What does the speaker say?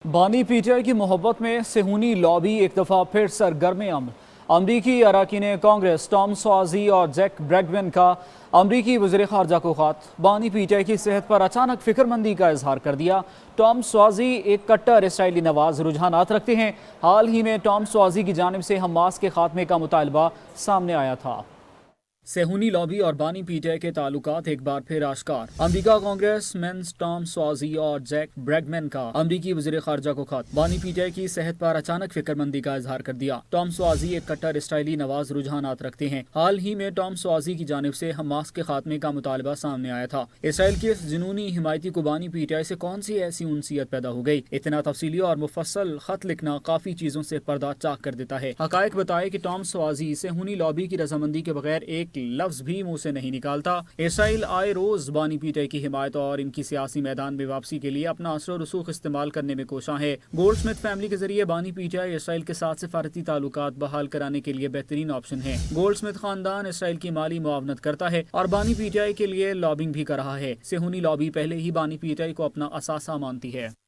बानी पीटीआई की मोहब्बत में सेहूनी लॉबी एक दफ़ा फिर सरगर्म अमल। अमरीकी अरकान कांग्रेस टॉम स्वाजी और जैक ब्रैगमैन का अमरीकी वज़ीर ख़ारजा को ख़त। बानी पीटीआई की सेहत पर अचानक फिक्रमंदी का इजहार कर दिया। टॉम स्वाजी एक कट्टर इसराइली नवाज रुझानात रखते हैं। हाल ही में टॉम स्वाजी की जानिब से हमास के खात्मे का मुतालबा सामने आया था। सेहूनी लॉबी और बानी पीटीआई के ताल्लुकात एक बार फिर आश्कार। अमरीका कांग्रेस मेंस टॉम स्वाजी और जैक ब्रैगमैन का अमरीकी वज़ीर ख़ारजा को खत। बानी पीटीआई की सेहत पर अचानक फिक्रमंदी का इजहार कर दिया। टॉम स्वाजी एक कट्टर इसराइली नवाज रुझानात रखते हैं। हाल ही में टॉम स्वाजी की जानिब से हमास के खात्मे का मुतालबा सामने आया था। इसराइल की इस जुनूनी हिमायती को बानी पीटीआई से कौन सी ऐसी उनसीयत पैदा हो गई? इतना तफसीली और मुफस्सल खत लिखना काफी चीजों से पर्दा चाक कर देता है। हकायक बताए कि टॉम स्वाजी सेहूनी लॉबी की रजामंदी के बगैर एक लफ्ज भी मुंह से नहीं निकालता। इसराइल आए रोज बानी पीटीआई की हिमायत और इनकी सियासी मैदान में वापसी के लिए अपना असर और रसूख इस्तेमाल करने में कोशा है। गोल्डस्मिथ फैमिली के जरिए बानी पीटीआई इसराइल के साथ सिफारती ताल्लुकात बहाल कराने के लिए बेहतरीन ऑप्शन है। गोल्डस्मिथ खानदान इसराइल की माली मुआवनत करता है और बानी पीटीआई के लिए लॉबिंग भी कर रहा है। सेहूनी लॉबी पहले ही बानी पीटीआई को अपना असासा मानती है।